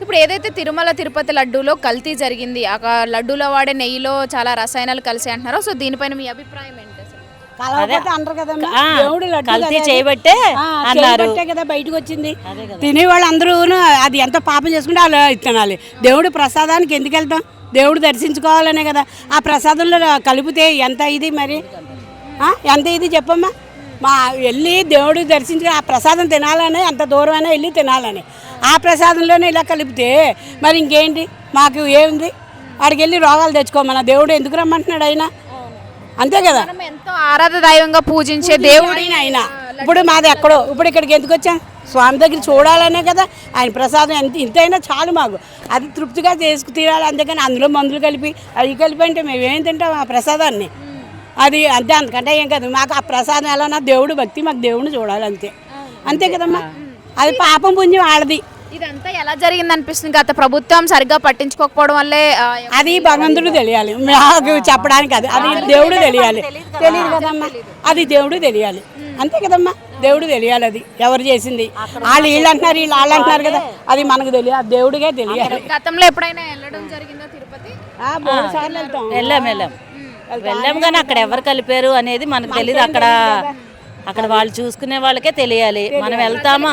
ఇప్పుడు ఏదైతే తిరుమల తిరుపతి లడ్డూలో కల్తీ జరిగింది, ఆ లడ్డూలో వాడే నెయ్యిలో చాలా రసాయనాలు కలిసి అంటున్నారో, సో దీనిపైన మీ అభిప్రాయం ఏంటి? కల్తీ చేయబట్టే అన్నారు కదా బయటకు వచ్చింది. తినేవాళ్ళు అందరూ అది ఎంత పాపం చేసుకుంటే అలా తినాలి. దేవుడి ప్రసాదానికి ఎందుకు వెళ్తాం? దేవుడు దర్శించుకోవాలనే కదా. ఆ ప్రసాదంలో కలిపితే ఎంత ఇది మరి ఎంత ఇది చెప్పమ్మా. మా వెళ్ళి దేవుడు దర్శించుకుని ఆ ప్రసాదం తినాలని ఎంత దూరమైనా వెళ్ళి తినాలని, ఆ ప్రసాదంలోనే ఇలా కలిపితే మరి ఇంకేంటి మాకు ఏముంది? వాడికి వెళ్ళి రోగాలు తెచ్చుకోమన్నా దేవుడు ఎందుకు రమ్మంటున్నాడు ఆయన? అంతే కదా. ఎంతో ఆరాధ దైవంగా పూజించే దేవుడు అయినా ఇప్పుడు మాది ఎక్కడో, ఇప్పుడు ఇక్కడికి ఎందుకు వచ్చాం? స్వామి దగ్గర చూడాలనే కదా. ఆయన ప్రసాదం ఇంతైనా చాలు మాకు, అది తృప్తిగా చేసుకు తీరాలి. అంతేకాని అందులో మందులు కలిపి అవి కలిపి అంటే మేమేం తింటాం ఆ ప్రసాదాన్ని? అది అంతే, అంతకంటే ఏం కాదు. మాకు ఆ ప్రసాదం ఎలా దేవుడు భక్తి, మాకు దేవుడిని చూడాలి అంతే. అంతే కదమ్మా. అది పాపం పుణ్యం ఆడది. ఇదంతా ఎలా జరిగింది అనిపిస్తుంది? గత ప్రభుత్వం సరిగ్గా పట్టించుకోకపోవడం వల్లే. అది భగవంతుడు తెలియాలి, మాకు చెప్పడానికి. అది దేవుడు తెలియాలి. తెలియదు కదమ్మా, అది దేవుడు తెలియాలి. అంతే కదమ్మా, దేవుడు తెలియాలి. అది ఎవరు చేసింది? వాళ్ళు వీళ్ళు అంటున్నారు, వీళ్ళు వాళ్ళు అంటున్నారు కదా, అది మనకు తెలియాలి, దేవుడికే తెలియాలి. గతంలో ఎప్పుడైనా వెళ్ళడం జరిగిందో తిరుపతి? వెళ్ళాం కానీ అక్కడ ఎవరు కలిపారు అనేది మనకు తెలియదు. అక్కడ వాళ్ళు చూసుకునే వాళ్ళకే తెలియాలి. మనం వెళ్తామా?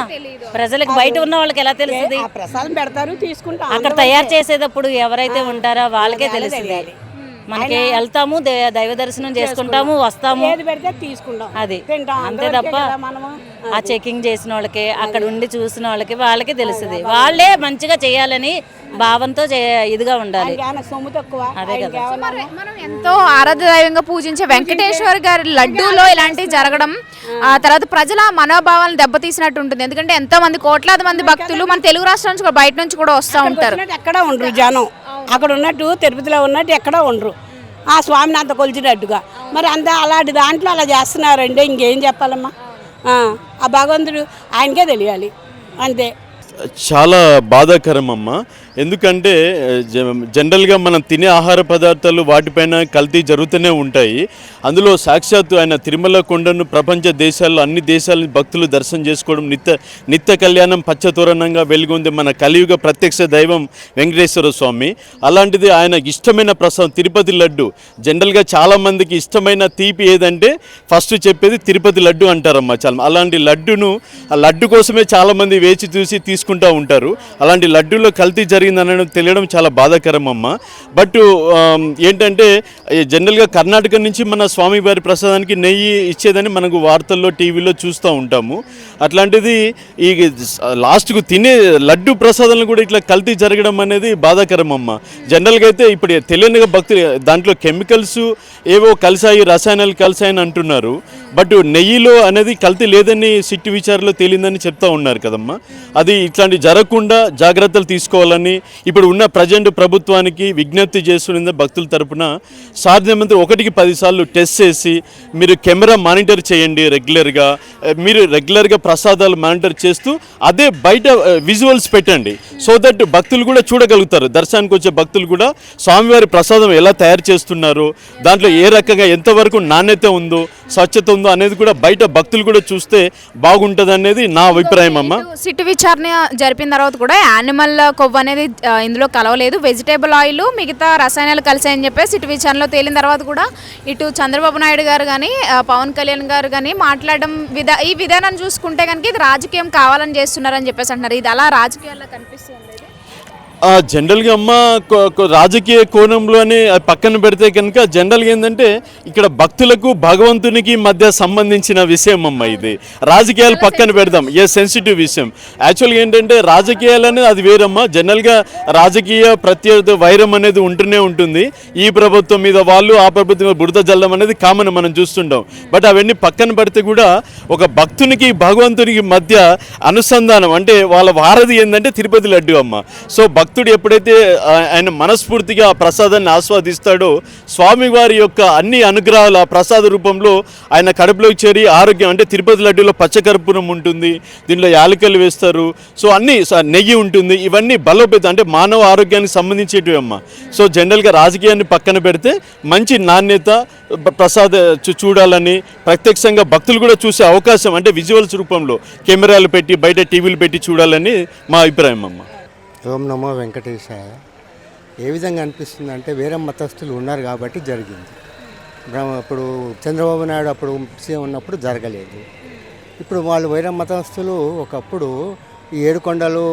ప్రజలకు బయట ఉన్న వాళ్ళకి ఎలా తెలుస్తుంది? ప్రసాదం పెడతారు, తీసుకుంటాం. అక్కడ తయారు చేసేటప్పుడు ఎవరైతే ఉంటారో వాళ్ళకే తెలుస్తుంది. మనకి వెళ్తాము, దైవ దర్శనం చేసుకుంటాము, వస్తాము, అది అంతే తప్ప ఆ చెకింగ్ చేసిన వాళ్ళకి, అక్కడ ఉండి చూసిన వాళ్ళకి, వాళ్ళకి తెలుస్తుంది. వాళ్ళే మంచిగా చేయాలని భావంతో ఇదిగా ఉండాలి. అదే కదా. మనం ఎంతో ఆరాధ దైవంగా పూజించే వెంకటేశ్వర గారి లడ్డూలో ఇలాంటివి జరగడం, ఆ తర్వాత ప్రజల మనోభావాలను దెబ్బతీసినట్టు ఉంటుంది. ఎందుకంటే ఎంతో మంది, కోట్లాది మంది భక్తులు మన తెలుగు రాష్ట్రాల నుంచి బయట నుంచి కూడా వస్తూ ఉంటారు. ఎక్కడ ఉండరు జనం, అక్కడ ఉన్నట్టు తిరుపతిలో ఉన్నట్టు ఎక్కడ ఉండరు ఆ స్వామిని అంత కొలిచినట్టుగా. మరి అంత అలాంటి దాంట్లో అలా చేస్తున్నారంటే ఇంకేం చెప్పాలమ్మా? ఆ భగవంతుడు ఆయనకే తెలియాలి అంతే. చాలా బాధాకరం అమ్మ. ఎందుకంటే జనరల్గా మనం తినే ఆహార పదార్థాలు వాటిపైన కల్తీ జరుగుతూనే ఉంటాయి. అందులో సాక్షాత్తు ఆయన తిరుమల కొండను ప్రపంచ దేశాల్లో అన్ని దేశాల భక్తులు దర్శనం చేసుకోవడం నిత్య కళ్యాణం పచ్చతోరణంగా వెలుగొంది మన కలియుగ ప్రత్యక్ష దైవం వెంకటేశ్వర స్వామి. అలాంటిది ఆయన ఇష్టమైన ప్రసాదం తిరుపతి లడ్డు. జనరల్గా చాలామందికి ఇష్టమైన తీపి ఏదంటే ఫస్ట్ చెప్పేది తిరుపతి లడ్డు అంటారమ్మా. చాలా అలాంటి లడ్డును, ఆ లడ్డు కోసమే చాలామంది వేచి చూసి తీసుకుంటూ ఉంటారు. అలాంటి లడ్డూలో కల్తీ జరిగిందని తెలియడం చాలా బాధాకరం అమ్మ. బట్ ఏంటంటే జనరల్గా కర్ణాటక నుంచి మన స్వామివారి ప్రసాదానికి నెయ్యి ఇచ్చేదని మనకు వార్తల్లో టీవీలో చూస్తూ ఉంటాము. అట్లాంటిది ఈ లాస్ట్కు తినే లడ్డు ప్రసాదాలను కూడా ఇట్లా కల్తీ జరగడం అనేది బాధాకరం అమ్మ. జనరల్గా అయితే ఇప్పుడు తెలియనిగా భక్తులు దాంట్లో కెమికల్స్ ఏవో కలిసాయి, రసాయనాలు కలిసాయని అంటున్నారు. బట్ నెయ్యిలో అనేది కల్తీ లేదని సిట్టి విచారణలో తేలిందని చెప్తా ఉన్నారు కదమ్మా. అది ఇట్లాంటి జరగకుండా జాగ్రత్తలు తీసుకోవాలని ఇప్పుడు ఉన్న ప్రజెంట్ ప్రభుత్వానికి విజ్ఞప్తి చేస్తున్న భక్తుల తరపున సాధ్యమంతా 1కి 10 సార్లు టెస్ట్ చేసి మీరు కెమెరా మానిటర్ చేయండి రెగ్యులర్గా. మీరు రెగ్యులర్గా ప్రసాదాలు మానిటర్ చేస్తూ అదే బయట విజువల్స్ పెట్టండి. సో దట్ భక్తులు కూడా చూడగలుగుతారు. దర్శనానికి వచ్చే భక్తులు కూడా స్వామివారి ప్రసాదం ఎలా తయారు చేస్తున్నారు, దాంట్లో ఏ రకంగా ఎంతవరకు నాణ్యత ఉందో, స్వచ్ఛత ఉందో అనేది కూడా బయట భక్తులు కూడా చూస్తే బాగుంటుంది అనేది నా అభిప్రాయం అమ్మ. సిటీ విచారణ జరిపిన తర్వాత కూడా యానిమల్ కొవ్వు అనేది ఇందులో కలవలేదు, వెజిటేబుల్ ఆయిల్ మిగతా రసాయనాలు కలిసాయని చెప్పేసి సిటీ విచారణలో తేలిన తర్వాత కూడా ఇటు చంద్రబాబు నాయుడు గారు కానీ పవన్ కళ్యాణ్ గారు కానీ మాట్లాడడం ఈ విధానాన్ని చూసుకుంటే కనుక ఇది రాజకీయం కావాలని చేస్తున్నారని చెప్పేసి అంటున్నారు. ఇది అలా రాజకీయాల్లో కనిపిస్తుంది. జనరల్గా అమ్మ రాజకీయ కోణంలోనే పక్కన పెడితే కనుక జనరల్గా ఏంటంటే ఇక్కడ భక్తులకు భగవంతునికి మధ్య సంబంధించిన విషయం అమ్మ. ఇది రాజకీయాలు పక్కన పెడదాం, ఏ సెన్సిటివ్ విషయం. యాక్చువల్గా ఏంటంటే రాజకీయాలు అనేది అది వేరమ్మా. జనరల్గా రాజకీయ ప్రత్యర్థి వైరం అనేది ఉంటూనే ఉంటుంది. ఈ ప్రభుత్వం మీద వాళ్ళు, ఆ ప్రభుత్వం మీద బురద జల్లడం అనేది కామన్ మనం చూస్తుంటాం. బట్ అవన్నీ పక్కన పెడితే కూడా ఒక భక్తునికి భగవంతునికి మధ్య అనుసంధానం అంటే వాళ్ళ వారధి ఏంటంటే తిరుపతి లడ్డు అమ్మ. సో భక్తుడు ఎప్పుడైతే ఆయన మనస్ఫూర్తిగా ఆ ప్రసాదాన్ని ఆస్వాదిస్తాడో స్వామివారి యొక్క అన్ని అనుగ్రహాలు ఆ ప్రసాద రూపంలో ఆయన కడుపులోకి చేరి ఆరోగ్యం అంటే తిరుపతి లడ్డూలో పచ్చకర్పూరం ఉంటుంది, దీంట్లో యాలకలు వేస్తారు, సో అన్ని నెయ్యి ఉంటుంది. ఇవన్నీ బలోపేతం అంటే మానవ ఆరోగ్యానికి సంబంధించేటివి అమ్మ. సో జనరల్గా రాజకీయాన్ని పక్కన పెడితే మంచి నాణ్యత ప్రసాద చూడాలని ప్రత్యక్షంగా భక్తులు కూడా చూసే అవకాశం అంటే విజువల్స్ రూపంలో కెమెరాలు పెట్టి బయట టీవీలు పెట్టి చూడాలని మా అభిప్రాయం అమ్మ. ఓం నమో వెంకటేశాయ. ఏ విధంగా అనిపిస్తుంది అంటే వేరే మతస్థులు ఉన్నారు కాబట్టి జరిగింది. ఇప్పుడు చంద్రబాబు నాయుడు అప్పుడు సీఎం ఉన్నప్పుడు జరగలేదు. ఇప్పుడు వాళ్ళు వేరే మతస్థులు ఒకప్పుడు ఈ 7 కొండలు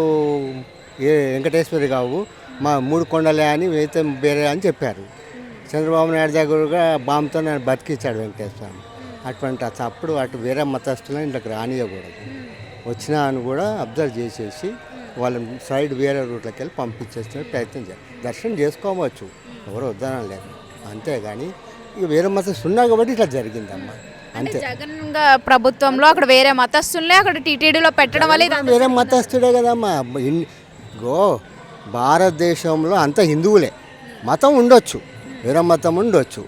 వెంకటేశ్వరి కావు, మా 3 కొండలే అని అయితే వేరే అని చెప్పారు. చంద్రబాబు నాయుడు దగ్గరగా బాంబుతో నేను బతికించాడు వెంకటేశ్వరం. అటువంటి అప్పుడు అటు వేరే మతస్థులను ఇంట్లోకి రానియకూడదు. వచ్చినా అని కూడా అబ్జర్వ్ చేసేసి వాళ్ళని సైడ్ వేరే రూట్లోకి వెళ్ళి పంపించేస్తే ప్రయత్నం చేయాలి. దర్శనం చేసుకోవచ్చు, ఎవరు వద్దనం లేదు. అంతేగాని ఇక వేరే మతస్థులు ఉన్నా కాబట్టి ఇట్లా జరిగిందమ్మా. అంతే. జగన్ ప్రభుత్వంలో అక్కడ వేరే మతస్థుల్నే అక్కడ టీటీడీలో పెట్టడం వల్ల ఇదంతా వేరే మతస్థుడే కదమ్మా. గో భారతదేశంలో అంతా హిందువులే. మతం ఉండొచ్చు, వేరే మతం ఉండొచ్చు.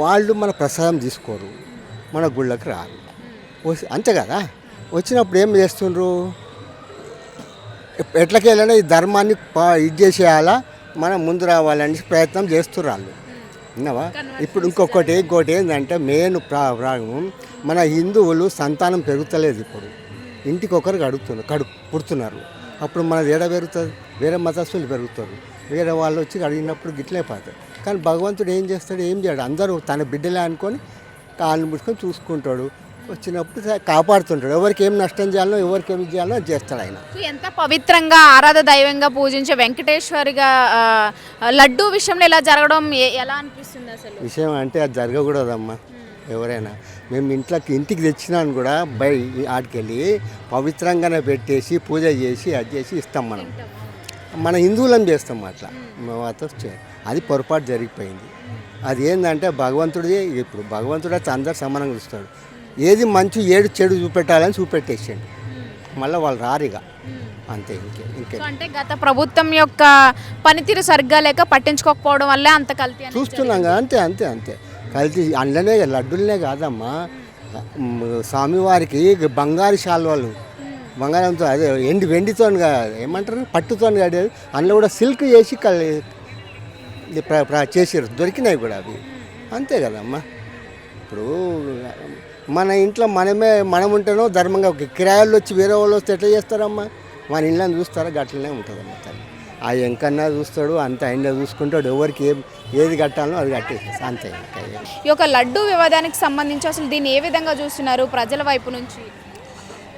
వాళ్ళు మన ప్రసాదం తీసుకోరు, మన గుళ్ళకి రారు. అంతే కదా. వచ్చినప్పుడు ఏం చేస్తుండ్రు, ఎట్లకెళ్ళినా ఈ ధర్మాన్ని ఇది చేసేయాలా, మనం ముందు రావాలని ప్రయత్నం చేస్తున్నారు వాళ్ళు. విన్నావా? ఇప్పుడు ఇంకోటి ఏంటంటే మెయిన్ ప్రాబ్లం మన హిందువులు సంతానం పెరుగుతలేదు. ఇప్పుడు ఇంటికి ఒకరికి పుడుతున్నారు. అప్పుడు మనది ఏడ పెరుగుతుంది, వేరే మతస్థులు పెరుగుతారు. వేరే వాళ్ళు వచ్చి అడిగినప్పుడు గిట్లే పోతారు. కానీ భగవంతుడు ఏం చేస్తాడు, ఏం చేయడు. అందరూ తన బిడ్డలే అనుకొని కాళ్ళు ముట్టుకొని చూసుకుంటాడు. వచ్చినప్పుడు కాపాడుతుంటాడు. ఎవరికి ఏం నష్టం చేయాలో, ఎవరికి ఏం చేయాలో అది చేస్తాడు ఆయన. ఎంత పవిత్రంగా ఆరాధ దైవంగా పూజించే వెంకటేశ్వరిగా లడ్డూ విషయంలో ఇలా జరగడం ఎలా అనిపిస్తుంది అసలు? విషయం అంటే అది జరగకూడదమ్మా. ఎవరైనా మేము ఇంటికి తెచ్చినాను కూడా ఆడికెళ్ళి పవిత్రంగానే పెట్టేసి పూజ చేసి అది చేసి ఇస్తాం. మన హిందువులం చేస్తాం అట్లా. అది పొరపాటు జరిగిపోయింది. అది ఏంటంటే భగవంతుడిది. ఇప్పుడు భగవంతుడు అయితే అందరు సమానంగా చూస్తాడు. ఏది మంచి ఏడు చెడు చూపెట్టాలని చూపెట్టేసాడు. మళ్ళీ వాళ్ళు రారిగా. అంతే. ఇంకే అంటే గత ప్రభుత్వం యొక్క పనితీరు సరిగ్గా లేక పట్టించుకోకపోవడం వల్లే అంత కల్తీ చూస్తున్నాం కదా. అంతే కల్తీ అందులోనే లడ్డులనే కాదమ్మా. స్వామివారికి బంగారు శాల్వాలు, బంగారంతో అదే వెండితో ఏమంటారు పట్టుతో కాదు, అందులో కూడా సిల్క్ చేసి చేసారు. దొరికినాయి కూడా అవి. అంతే కదమ్మా. ఇప్పుడు మన ఇంట్లో మనం ఉంటేనో ధర్మంగా కిరాయిలు వచ్చి వేరే వాళ్ళు వస్తే ఎట్లా చేస్తారమ్మా? మన ఇళ్ళని చూస్తారా? గట్లనే ఉంటుందమ్మా. తల్లి ఆ ఎంకన్నా చూస్తాడు, అంత ఆయన చూసుకుంటాడు. ఎవరికి ఏది కట్టాలో అది కట్టేసి అంతే. ఈ యొక్క లడ్డు వివాదానికి సంబంధించి అసలు దీన్ని ఏ విధంగా చూస్తున్నారు ప్రజల వైపు నుంచి?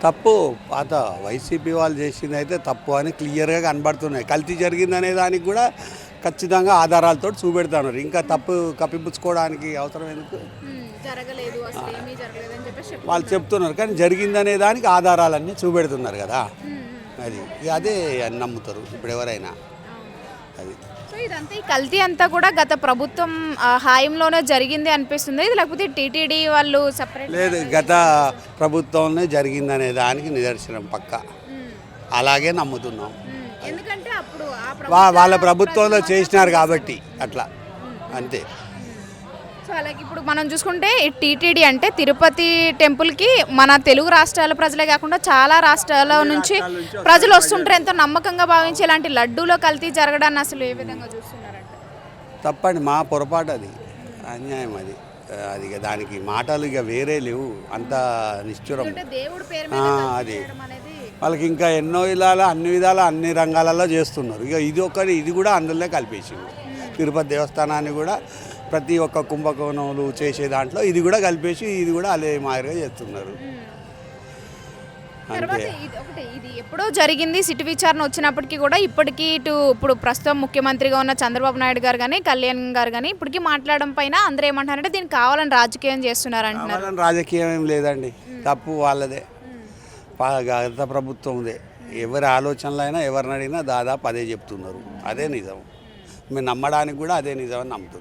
తప్పు పాత వైసీపీ వాళ్ళు చేసింది అయితే తప్పు అని క్లియర్గా కనబడుతున్నాయి. కల్తీ జరిగిందనే దానికి కూడా ఖచ్చితంగా ఆధారాలతో చూపెడతారు. ఇంకా తప్పు కప్పిపుచ్చుకోవడానికి అవసరం ఎందుకు? వాళ్ళు చెప్తున్నారు కానీ జరిగిందనే దానికి ఆధారాలన్నీ చూపెడుతున్నారు కదా. అదే నమ్ముతారు ఇప్పుడు ఎవరైనా. అది ఇదంతా ఈ కల్తీ అంతా కూడా గత ప్రభుత్వం హాయంలోనే జరిగింది అనిపిస్తుంది, ఇది లేకపోతే టీటీడీ వాళ్ళు సెపరేట్? లేదు, గత ప్రభుత్వంలో జరిగిందనే దానికి నిదర్శనం పక్క. అలాగే నమ్ముతున్నాం. ఎందుకంటే అప్పుడు వాళ్ళ ప్రభుత్వంలో చేసినారు కాబట్టి అట్లా. అంతే. సో అలాగే ఇప్పుడు మనం చూసుకుంటే టీటీడీ అంటే తిరుపతి టెంపుల్కి మన తెలుగు రాష్ట్రాల ప్రజలే కాకుండా చాలా రాష్ట్రాల నుంచి ప్రజలు వస్తుంటారు. ఎంతో నమ్మకంగా భావించి ఇలాంటి లడ్డూలో కల్తీ జరగడాన్ని అసలు ఏ విధంగా చూస్తున్నారంటే? తప్పండి, మా పొరపాటు అది, అన్యాయం అది. అది దానికి మాటలు ఇక వేరే లేవు. అంత నిష్ఠురం అది. వాళ్ళకి ఇంకా ఎన్నో అన్ని విధాల అన్ని రంగాలలో చేస్తున్నారు. ఇక ఇది కూడా అందులో కలిపేసింది. తిరుపతి దేవస్థానాన్ని కూడా ప్రతి ఒక్క కుంభకోణములు చేసే దాంట్లో ఇది కూడా కలిపేసి ఇది కూడా అదే మాదిరిగా చేస్తున్నారు. అంతే. ఇది ఎప్పుడో జరిగింది. సిటీ విచారణ వచ్చినప్పటికీ కూడా ఇప్పటికీ ఇప్పుడు ప్రస్తుతం ముఖ్యమంత్రిగా ఉన్న చంద్రబాబు నాయుడు గారు కానీ కళ్యాణ్ గారు కానీ ఇప్పటికీ మాట్లాడడం పైన అందరూ ఏమంటారంటే దీనికి కావాలని రాజకీయం చేస్తున్నారు అంటున్నారు. రాజకీయం ఏం లేదండి, తప్పు వాళ్ళదే, గత ప్రభుత్వందే. ఎవరి ఆలోచనలు అయినా ఎవరిని అడిగినా దాదాపు అదే చెప్తున్నారు. అదే నిజం. మీరు నమ్మడానికి కూడా అదే నిజం అని నమ్ముతున్నారు.